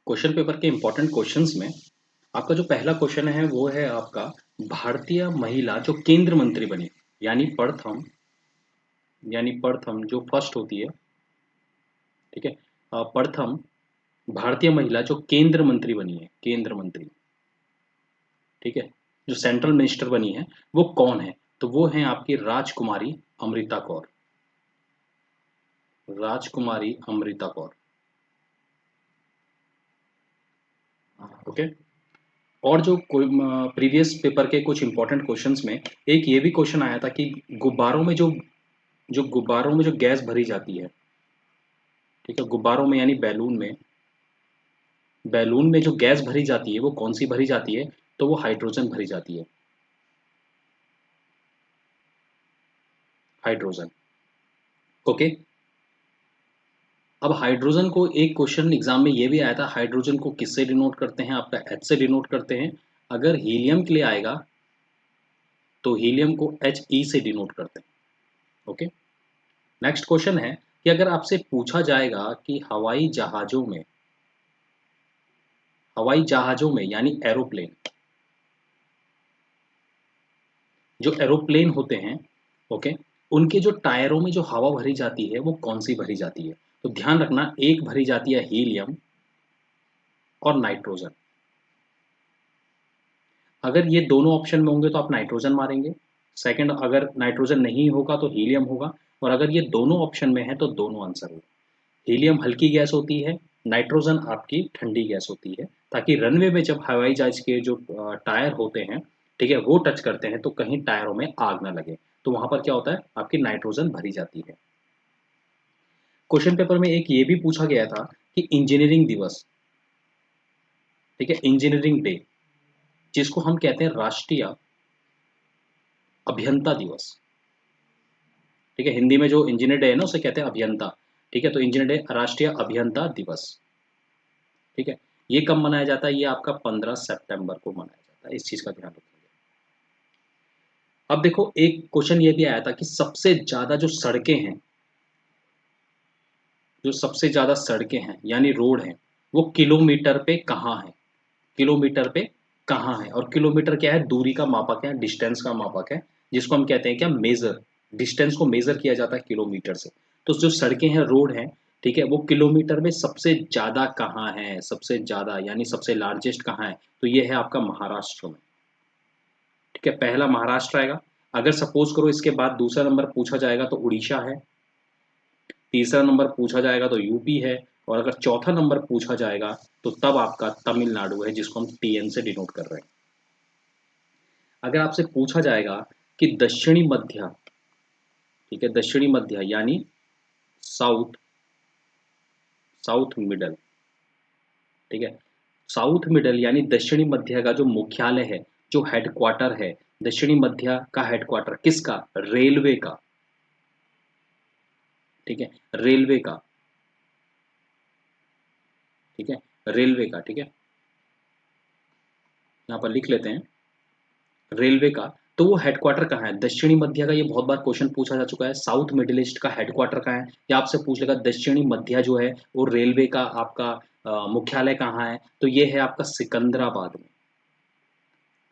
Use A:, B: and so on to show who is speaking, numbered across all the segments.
A: Question paper के important questions में आपका जो पहला क्वेश्चन है वो है आपका भारतीय महिला जो केंद्र मंत्री बनी यानी प्रथम जो फर्स्ट होती है। ठीक है। प्रथम भारतीय महिला जो केंद्र मंत्री बनी है, केंद्र मंत्री। ठीक है। जो सेंट्रल मिनिस्टर बनी है वो कौन है? तो वो है आपकी राजकुमारी अमृता कौर। राजकुमारी अमृता कौर। ओके। और जो प्रीवियस पेपर के कुछ इंपॉर्टेंट क्वेश्चंस में एक ये भी क्वेश्चन आया था कि गुब्बारों में जो गैस भरी जाती है। ठीक है। गुब्बारों में यानी बैलून में जो गैस भरी जाती है वो कौन सी भरी जाती है? तो वो हाइड्रोजन भरी जाती है। हाइड्रोजन। ओके। अब हाइड्रोजन को एक क्वेश्चन एग्जाम में ये भी आया था, हाइड्रोजन को किससे डिनोट करते हैं? आपका एच से डिनोट करते हैं। अगर हीलियम के लिए आएगा तो हीलियम को एच ई से डिनोट करते हैं। ओके। नेक्स्ट क्वेश्चन है कि अगर आपसे पूछा जाएगा कि हवाई जहाजों में यानी एरोप्लेन, जो एरोप्लेन होते हैं, ओके, उनके जो टायरों में जो हवा भरी जाती है वो कौन सी भरी जाती है? तो ध्यान रखना, एक भरी जाती है हीलियम और नाइट्रोजन। अगर ये दोनों ऑप्शन में होंगे तो आप नाइट्रोजन मारेंगे। सेकंड, अगर नाइट्रोजन नहीं होगा तो हीलियम होगा। और अगर ये दोनों ऑप्शन में है तो दोनों आंसर होगा। हीलियम हल्की गैस होती है, नाइट्रोजन आपकी ठंडी गैस होती है, ताकि रनवे में जब हवाई जहाज के जो टायर होते हैं, ठीक है, वो टच करते हैं तो कहीं टायरों में आग ना लगे। तो वहां पर क्या होता है, आपकी नाइट्रोजन भरी जाती है। क्वेश्चन पेपर में एक ये भी पूछा गया था कि इंजीनियरिंग दिवस, ठीक है, इंजीनियरिंग डे, जिसको हम कहते हैं राष्ट्रीय अभियंता दिवस। ठीक है। हिंदी में जो इंजीनियर डे है ना उसे कहते हैं अभियंता। ठीक है। तो इंजीनियर डे, राष्ट्रीय अभियंता दिवस। ठीक है। ये कब मनाया जाता है? ये आपका 15 सितंबर को मनाया जाता है। इस चीज का ध्यान रखेंगे। अब देखो, एक क्वेश्चन ये भी आया था कि सबसे ज्यादा जो सड़कें हैं, यानी रोड हैं, वो किलोमीटर पे कहाँ है? किलोमीटर पे कहाँ है? और किलोमीटर क्या है? दूरी का मापक है, डिस्टेंस का मापक है, जिसको हम कहते हैं क्या, मेजर। डिस्टेंस को मेजर किया जाता है किलोमीटर से। तो जो सड़कें हैं, रोड हैं, ठीक है, वो किलोमीटर में सबसे ज्यादा कहाँ है? सबसे ज्यादा यानी सबसे लार्जेस्ट कहाँ है? तो ये है आपका महाराष्ट्र में। ठीक है। पहला महाराष्ट्र आएगा। अगर सपोज करो इसके बाद दूसरा नंबर पूछा जाएगा तो उड़ीसा है। तीसरा नंबर पूछा जाएगा तो यूपी है। और अगर चौथा नंबर पूछा जाएगा तो तब आपका तमिलनाडु है, जिसको हम टीएन से डिनोट कर रहे हैं। अगर आपसे पूछा जाएगा कि दक्षिणी मध्य, ठीक है, दक्षिणी मध्य यानी साउथ, साउथ मिडल, ठीक है, साउथ मिडल यानी दक्षिणी मध्य का जो मुख्यालय है, जो हेडक्वार्टर है, दक्षिणी मध्य का हेडक्वार्टर किसका? रेलवे का। ठीक है। रेलवे का। ठीक है। रेलवे का। ठीक है। यहाँ पर लिख लेते हैं रेलवे का। तो वो हेडक्वार्टर कहाँ है? दक्षिणी मध्य का। ये बहुत बार क्वेश्चन पूछा जा चुका है, साउथ मिडिल ईस्ट का हेडक्वार्टर कहाँ है? या आपसे पूछ लेगा दक्षिणी मध्य जो है वो रेलवे का आपका मुख्यालय कहाँ है? तो ये है आपका सिकंदराबाद में।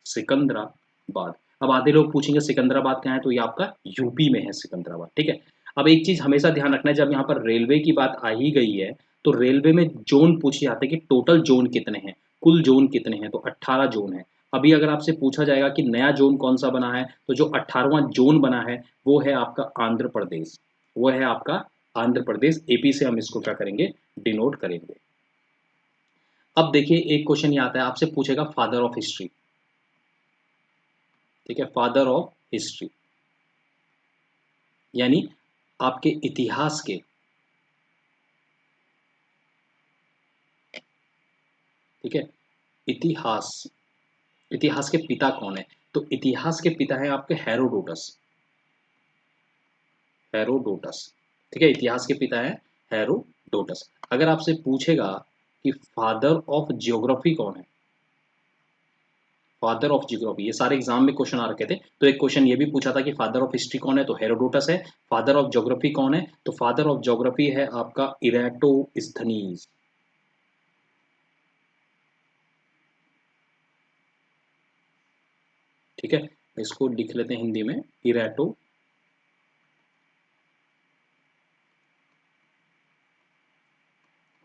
A: सिकंदराबाद। अब आधे लोग पूछेंगे सिकंदराबाद कहाँ है? तो ये आपका यूपी में है सिकंदराबाद। ठीक है। अब एक चीज हमेशा ध्यान रखना है, जब यहाँ पर रेलवे की बात आ ही गई है तो रेलवे में जोन पूछे जाते हैं कि टोटल जोन कितने हैं, कुल जोन कितने हैं? तो 18 जोन है। अभी अगर आपसे पूछा जाएगा कि नया जोन कौन सा बना है, तो जो 18वां जोन बना है वो है आपका आंध्र प्रदेश। वो है आपका आंध्र प्रदेश। एपी से हम इसको क्या करेंगे? डिनोट करेंगे। अब देखिए, एक क्वेश्चन ये आता है, आपसे पूछेगा फादर ऑफ हिस्ट्री। ठीक है। फादर ऑफ हिस्ट्री यानी आपके इतिहास के, ठीक है, इतिहास, इतिहास के पिता कौन है? तो इतिहास के पिता है आपके हेरोडोटस। हेरोडोटस। ठीक है। इतिहास के पिता है हेरोडोटस। अगर आपसे पूछेगा कि फादर ऑफ ज्योग्राफी कौन है, फादर ऑफ ज्योग्राफी, ये सारे एग्जाम में क्वेश्चन आ रखे थे, तो एक क्वेश्चन ये भी पूछा था कि फादर ऑफ हिस्ट्री कौन है? तो हेरोडोटस है। फादर ऑफ ज्योग्राफी कौन है? तो फादर ऑफ ज्योग्राफी है आपका इरेटोस्थनीज। ठीक है, इसको लिख लेते हैं हिंदी में, इरेटो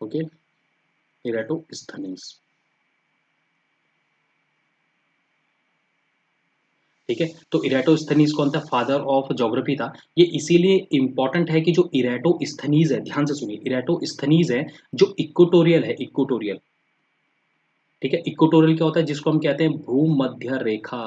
A: ओके, इरेटोस्थनीज। ठीक है, तो इरेटोस्थनीज कौन था? फादर ऑफ ज्योग्राफी था। ये इसीलिए इंपॉर्टेंट है कि जो इरेटोस्थनीज है, ध्यान से सुनिए, इरेटोस्थनीज है जो इक्वेटोरियल है, इक्वेटोरियल। ठीक है, इक्वेटोरियल क्या होता है? जिसको हम कहते हैं भूमध्य रेखा।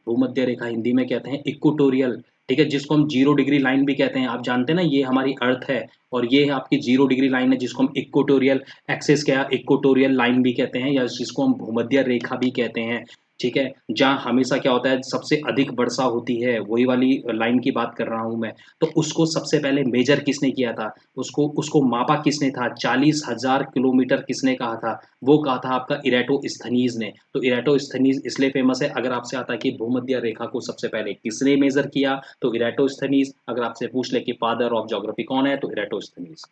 A: भूमध्य रेखा हिंदी में कहते हैं इक्वेटोरियल। ठीक है, जिसको हम 0 डिग्री लाइन भी कहते हैं। आप जानते हैं ना, ये हमारी अर्थ है और ये है आपकी 0 डिग्री लाइन है, जिसको हम इक्वेटोरियल एक्सिस, क्या इक्वेटोरियल लाइन भी कहते हैं, या जिसको हम भूमध्य रेखा भी कहते हैं। ठीक है, जहाँ हमेशा क्या होता है, सबसे अधिक वर्षा होती है, वही वाली लाइन की बात कर रहा हूँ मैं। तो उसको सबसे पहले मेजर किसने किया था? उसको उसको मापा किसने था? 40,000 किलोमीटर किसने कहा था? वो कहा था आपका इरेटोस्थनीज ने। तो इरेटोस्थनीज इसलिए फेमस है। अगर आपसे आता है कि भूमध्य रेखा को सबसे पहले किसने मेजर किया, तो इरेटोस्थनीज। अगर आपसे पूछ ले कि फादर ऑफ ज्योग्राफी कौन है, तो इरेटोस्थनीज।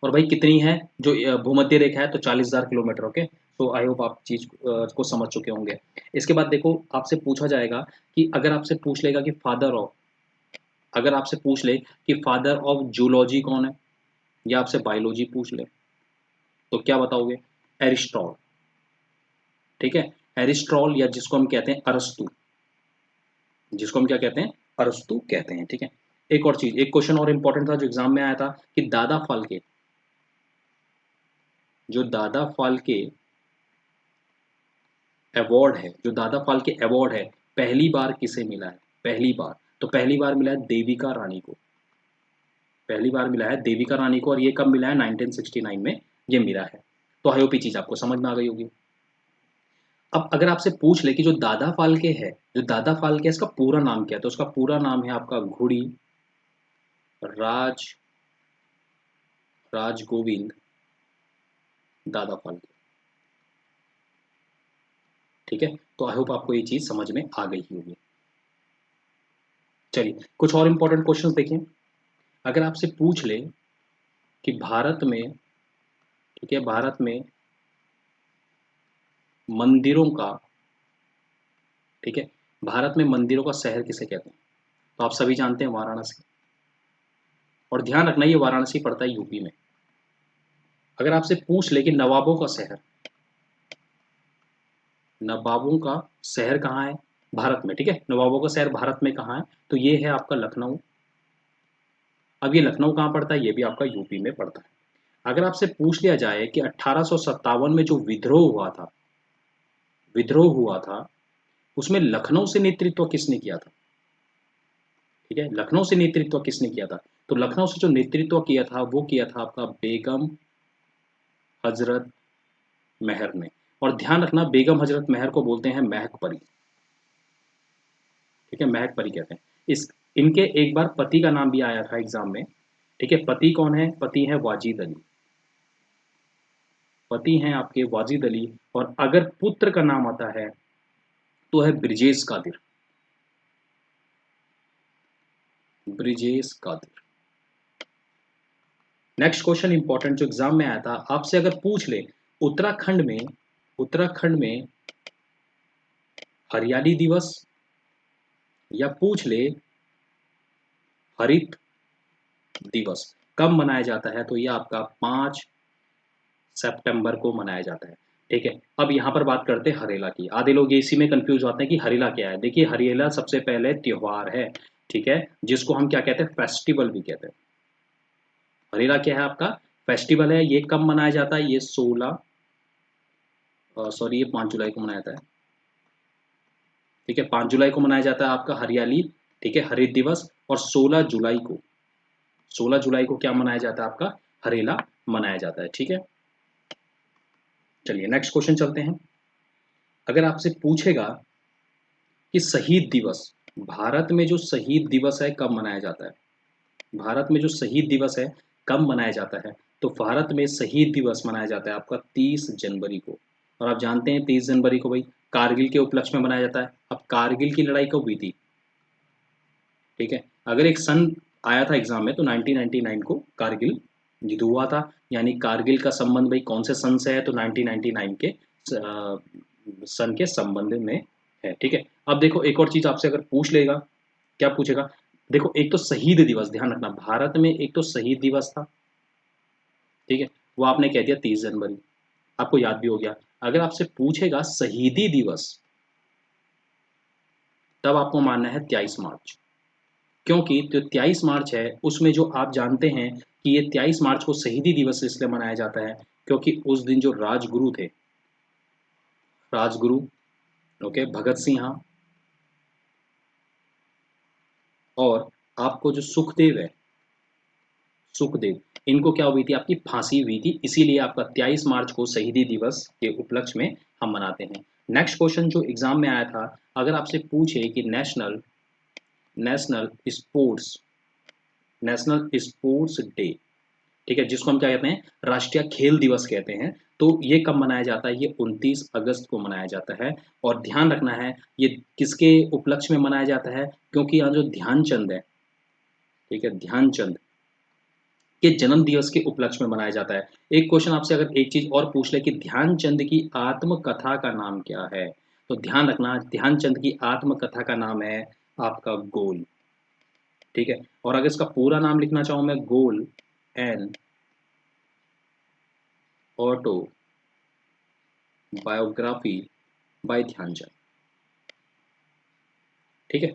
A: और भाई कितनी है जो भूमध्य रेखा है? तो 40,000 किलोमीटर। ओके, तो आई होप आप चीज को समझ चुके होंगे। इसके बाद देखो, आपसे पूछा जाएगा कि अगर आपसे पूछ लेगा कि फादर ऑफ, अगर आपसे पूछ ले कि फादर ऑफ जूलॉजी कौन है, या आपसे बायोलॉजी पूछ ले, तो क्या बताओगे? एरिस्टॉल। ठीक है, एरिस्टॉल, या जिसको हम कहते हैं अरस्तु, जिसको हम क्या कहते हैं? अरस्तु कहते हैं। ठीक है, एक और चीज, एक क्वेश्चन और इंपॉर्टेंट था जो एग्जाम में आया था कि दादा फाल्के, जो दादा फाल्के अवार्ड है, जो दादा फाल्के अवार्ड है, पहली बार किसे मिला है? पहली बार, तो पहली बार मिला है देविका रानी को। पहली बार मिला है देविका रानी को, और ये कब मिला है? 1969 में ये मिला है। तो आई होप ये चीज आपको समझ में आ गई होगी। अब अगर आपसे पूछ ले कि जो दादा फाल्के है, जो दादा फाल्के है, इसका पूरा नाम क्या है, तो उसका पूरा नाम है आपका घुड़ी राज राजगोविंद दादा फाल्के। ठीक है, तो आई होप आपको ये चीज समझ में आ गई ही होगी। चलिए, कुछ और इंपॉर्टेंट क्वेश्चंस देखें। अगर आपसे पूछ ले कि भारत में, ठीक है, भारत में मंदिरों का, ठीक है, भारत में मंदिरों का शहर किसे कहते हैं? तो आप सभी जानते हैं वाराणसी। और ध्यान रखना, ये वाराणसी पड़ता है यूपी में। अगर आपसे पूछ ले कि नवाबों का शहर, नवाबों का शहर कहाँ है भारत में? ठीक है, नवाबों का शहर भारत में कहाँ है? तो ये है आपका लखनऊ। अब ये लखनऊ कहाँ पड़ता है? ये भी आपका यूपी में पड़ता है। अगर आपसे पूछ लिया जाए कि 1857 में जो विद्रोह हुआ था, उसमें लखनऊ से नेतृत्व किसने किया था? ठीक है, लखनऊ से नेतृत्व किसने किया था? तो लखनऊ से जो नेतृत्व किया था, वो किया था आपका बेगम हजरत महर ने। और ध्यान रखना, बेगम हजरत महर को बोलते हैं महक परी। ठीक है, महक परी कहते हैं। इस इनके एक बार पति का नाम भी आया था एग्जाम में। ठीक है, पति कौन है? पति है वाजिद अली। पति हैं आपके वाजिद अली। और अगर पुत्र का नाम आता है, तो है ब्रिजेश कादिर। ब्रिजेश कादिर। नेक्स्ट क्वेश्चन इंपॉर्टेंट जो एग्जाम में आया था, आपसे अगर पूछ ले उत्तराखंड में, उत्तराखंड में हरियाली दिवस, या पूछ ले हरित दिवस कब मनाया जाता है, तो ये आपका 5 सितंबर को मनाया जाता है। ठीक है, अब यहाँ पर बात करते हैं हरेला की। आधे लोग इसी में कंफ्यूज होते हैं कि हरेला क्या है। देखिए, हरेला सबसे पहले त्योहार है, ठीक है, जिसको हम क्या कहते हैं? फेस्टिवल भी कहते हैं। हरेला क्या है आपका? फेस्टिवल है। ये कब मनाया जाता है? ये 16 सॉरी, ये 5 जुलाई को मनाया जाता है। ठीक है, 5 जुलाई को मनाया जाता है आपका हरियाली, ठीक है, हरित दिवस। और 16 जुलाई को, 16 जुलाई को क्या मनाया जाता है? आपका हरेला मनाया जाता है। ठीक है, चलिए नेक्स्ट क्वेश्चन चलते हैं। अगर आपसे पूछेगा कि शहीद दिवस, भारत में जो शहीद दिवस है कब मनाया जाता है? भारत में जो शहीद दिवस है कब मनाया जाता है? तो भारत में शहीद दिवस मनाया जाता है आपका 30 जनवरी को। और आप जानते हैं 30 जनवरी को भाई कारगिल के उपलक्ष्य में मनाया जाता है। अब कारगिल की लड़ाई कब हुई थी? ठीक है, अगर एक सन आया था एग्जाम में, तो 1999 को कारगिल युद्ध हुआ था। यानी कारगिल का संबंध भाई कौन से सन से है? तो 1999 के सन के संबंध में है, ठीक है। अब देखो एक और चीज आपसे अगर पूछ लेगा, क्या पूछेगा, देखो एक तो शहीद दिवस, ध्यान रखना भारत में एक तो शहीद दिवस था, ठीक है, वो आपने कह दिया 30 जनवरी, आपको याद भी हो गया। अगर आपसे पूछेगा शहीदी दिवस, तब आपको मानना है 23 मार्च, क्योंकि जो 23 मार्च है उसमें जो आप जानते हैं कि ये 23 मार्च को शहीदी दिवस इसलिए मनाया जाता है क्योंकि उस दिन जो राजगुरु थे, राजगुरु, ओके, भगत सिंह और आपको जो सुखदेव है, सुखदेव, इनको क्या हुई थी, आपकी फांसी हुई थी, इसीलिए आपका 23 मार्च को शहीदी दिवस के उपलक्ष्य में हम मनाते हैं। नेक्स्ट क्वेश्चन जो एग्जाम में आया था, अगर आपसे पूछे कि national national sports national sports day, ठीक है, जिसको हम क्या कहते हैं, राष्ट्रीय खेल दिवस कहते हैं, तो ये कब मनाया जाता है, ये 29 अगस्त को मनाया जाता है। और ध्यान रखना है ये किसके उपलक्ष्य में मनाया जाता है, क्योंकि यहाँ जो ध्यानचंद है, ठीक है, ध्यानचंद के जन्म दिवस के उपलक्ष्य में मनाया जाता है। एक क्वेश्चन आपसे अगर एक चीज और पूछ ले कि ध्यानचंद की आत्मकथा का नाम क्या है, तो ध्यान रखना ध्यानचंद की आत्मकथा का नाम है आपका गोल, ठीक है। और अगर इसका पूरा नाम लिखना चाहूं मैं, goal an autobiography by Dhyanchand, ठीक है।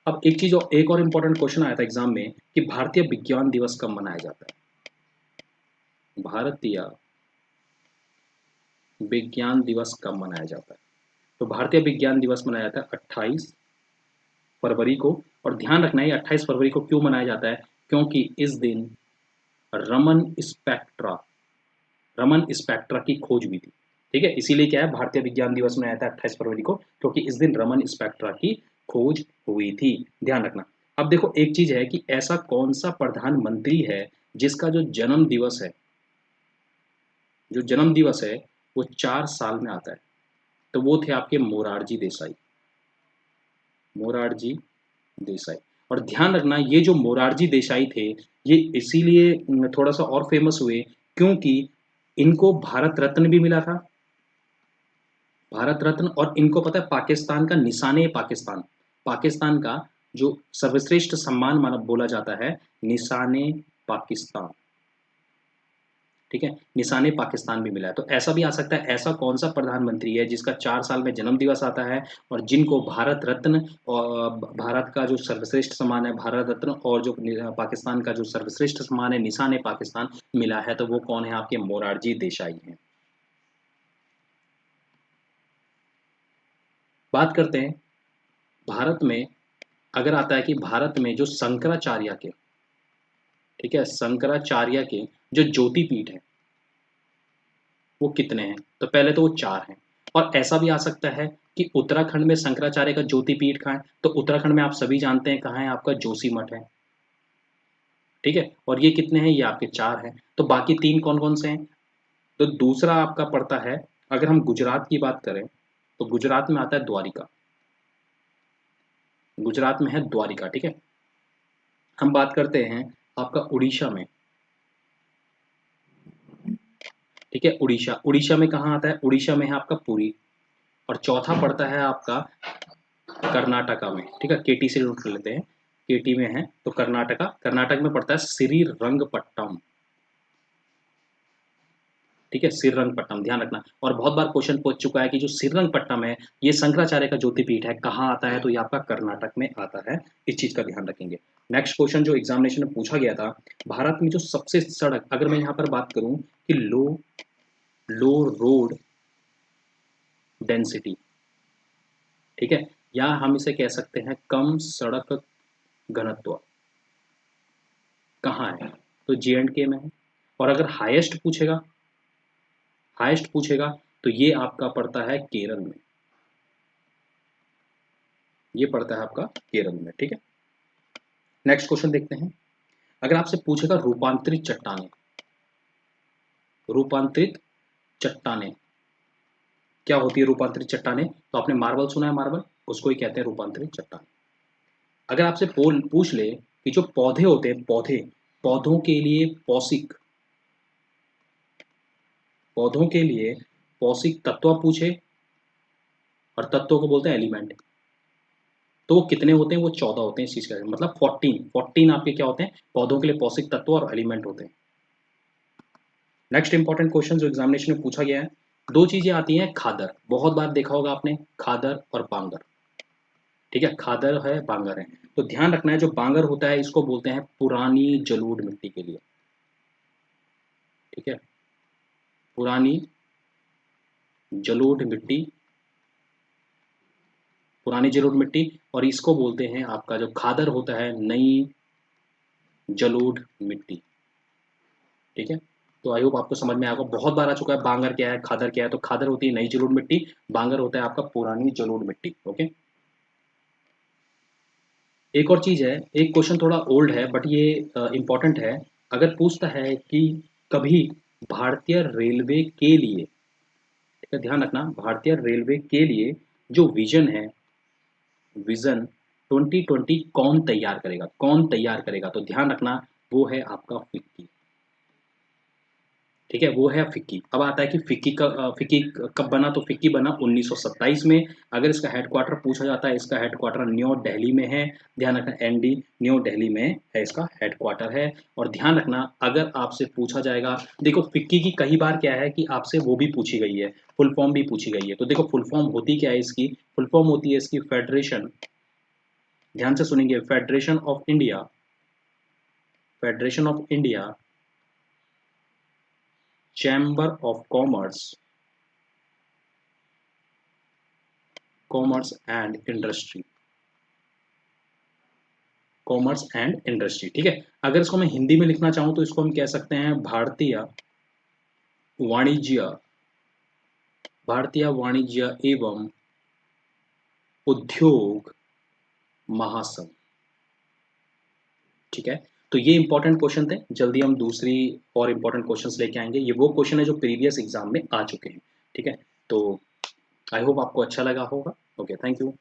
A: अब एक चीज और, एक और इंपॉर्टेंट क्वेश्चन आया था एग्जाम में कि भारतीय विज्ञान दिवस कब मनाया जाता है, भारतीय विज्ञान दिवस कब मनाया जाता है, तो भारतीय विज्ञान दिवस मनाया जाता है 28 फरवरी को। और ध्यान रखना है 28 फरवरी को क्यों मनाया जाता है, क्योंकि इस दिन रमन स्पेक्ट्रा रमन स्पेक्ट्रा की खोज हुई थी, ठीक है, इसीलिए क्या है भारतीय विज्ञान दिवस मनाया जाता है 28 फरवरी को, क्योंकि इस दिन रमन स्पेक्ट्रा की खोज हुई थी, ध्यान रखना। अब देखो एक चीज है कि ऐसा कौन सा प्रधानमंत्री है जिसका जो जन्म दिवस है, जो जन्म दिवस है वो 4 साल में आता है, तो वो थे आपके मोरारजी देसाई, मोरारजी देसाई। और ध्यान रखना ये जो मोरारजी देसाई थे, ये इसीलिए थोड़ा सा और फेमस हुए क्योंकि इनको भारत रत्न भी मिला था, भारत रत्न, और इनको पता है पाकिस्तान का निशाने पाकिस्तान, पाकिस्तान का जो सर्वश्रेष्ठ सम्मान माना बोला जाता है, निशाने पाकिस्तान, ठीक है, निशाने पाकिस्तान भी मिला है। तो ऐसा भी आ सकता है, ऐसा कौन सा प्रधानमंत्री है जिसका 4 साल में जन्म दिवस आता है और जिनको भारत रत्न और भारत का जो सर्वश्रेष्ठ सम्मान है भारत रत्न और जो पाकिस्तान का जो सर्वश्रेष्ठ सम्मान है निशाने पाकिस्तान मिला है, तो वो कौन है, आपके मोरारजी देसाई हैं। बात करते हैं भारत में, अगर आता है कि भारत में जो शंकराचार्य के, ठीक है, शंकराचार्य के जो ज्योतिपीठ है वो कितने हैं, तो पहले तो वो 4 हैं। और ऐसा भी आ सकता है कि उत्तराखंड में शंकराचार्य का ज्योतिपीठ कहाँ है, तो उत्तराखंड में आप सभी जानते हैं कहाँ है, आपका जोशीमठ है, ठीक है, और ये कितने हैं, ये आपके 4 हैं। तो बाकी 3 कौन कौन से हैं, तो दूसरा आपका पड़ता है, अगर हम गुजरात की बात करें तो गुजरात में आता है द्वारिका, गुजरात में है द्वारिका, ठीक है। हम बात करते हैं आपका उड़ीसा में, ठीक है, उड़ीसा, उड़ीसा में कहाँ आता है, उड़ीसा में है आपका पुरी। और चौथा पड़ता है आपका कर्नाटका में, ठीक है, केटी से नोट कर लेते हैं, केटी में है तो कर्नाटका, कर्नाटक में पड़ता है श्रीरंगपट्टम, ठीक है, श्रीरंगपट्टम, ध्यान रखना। और बहुत बार क्वेश्चन पूछ चुका है कि जो श्रीरंगपट्टम है ये शंकराचार्य का ज्योतिपीठ है, कहाँ आता है, तो ये आपका कर्नाटक में आता है, इस चीज का ध्यान रखेंगे। नेक्स्ट क्वेश्चन जो एग्जामिनेशन में पूछा गया था, भारत में जो सबसे सड़क, अगर मैं यहाँ पर बात करूँ कि लो लो रोड डेंसिटी, ठीक है, या हम इसे कह सकते हैं कम सड़क घनत्व, कहाँ है, तो J&K में है। और अगर हाईएस्ट पूछेगा तो ये आपका पड़ता है केरल में, ये पड़ता है आपका केरल में, ठीक है। नेक्स्ट क्वेश्चन देखते हैं, अगर आपसे पूछेगा रूपांतरित चट्टानें, रूपांतरित चट्टानें क्या होती है, रूपांतरित चट्टानें, तो आपने मार्बल सुना है, मार्बल, उसको ही कहते हैं रूपांतरित चट्टान। अगर आपसे पूछ ले कि जो पौधे होते हैं, पौधों के लिए पौषिक, पौधों के लिए पौषिक तत्व पूछे, और तत्वों को बोलते हैं एलिमेंट, तो वो कितने होते हैं? वो 14 होते हैं इस चीज का, मतलब 14 आपके क्या होते हैं? पौधों के लिए पौषिक तत्व और एलिमेंट होते हैं। नेक्स्ट इंपॉर्टेंट क्वेश्चन जो एग्जामिनेशन में पूछा गया है, दो चीजें आती हैं खादर, बहुत बार देखा होगा आपने, खादर और बांगर। ठीक है, खादर है, बांगर है। तो ध्यान रखना है, जो बांगर होता है इसको बोलते हैं पुरानी जलोढ़ मिट्टी के लिए। ठीक है, पुरानी जलोढ़ मिट्टी, पुरानी जलोढ़ मिट्टी। और इसको बोलते हैं, आपका जो खादर होता है, नई जलोढ़ मिट्टी। ठीक है, तो आई होप आपको समझ में आएगा। बहुत बार आ चुका है, बांगर क्या है, खादर क्या है। तो खादर होती है नई जलोढ़ मिट्टी, बांगर होता है आपका पुरानी जलोढ़ मिट्टी। ओके, एक और चीज है, एक क्वेश्चन थोड़ा ओल्ड है बट ये इंपॉर्टेंट है। अगर पूछता है कि कभी भारतीय रेलवे के लिए, ठीक है ध्यान रखना, भारतीय रेलवे के लिए जो विजन है, विजन 2020 कौन तैयार करेगा, कौन तैयार करेगा? तो ध्यान रखना, वो है आपका फिक्की। ठीक है, वो है फिक्की। अब आता है कि फिक्की कब बना? तो फिक्की बना 1927 में। अगर इसका हेडक्वार्टर पूछा जाता है, इसका हेडक्वार्टर न्यू दिल्ली में है। ध्यान रखना, एनडी न्यू दिल्ली में है, इसका हेडक्वार्टर है। और ध्यान रखना, अगर आपसे पूछा जाएगा, देखो फिक्की की कई बार क्या है कि आपसे वो भी पूछी गई है, फुल फॉर्म भी पूछी गई है। तो देखो फुल फॉर्म होती क्या है इसकी? फुल फॉर्म होती है इसकी फेडरेशन, ध्यान से सुनेंगे, federation of India, federation of India chamber of commerce, commerce and industry, commerce and industry. ठीक है, अगर इसको मैं हिंदी में लिखना चाहूं तो इसको हम कह सकते हैं भारतीय वाणिज्य, भारतीय वाणिज्य एवं उद्योग महासंघ। ठीक है, तो ये इंपॉर्टेंट क्वेश्चन थे। जल्दी हम दूसरी और इंपॉर्टेंट क्वेश्चंस लेके आएंगे। ये वो क्वेश्चन है जो प्रीवियस एग्जाम में आ चुके हैं। ठीक है, तो आई होप आपको अच्छा लगा होगा। Okay, thank you.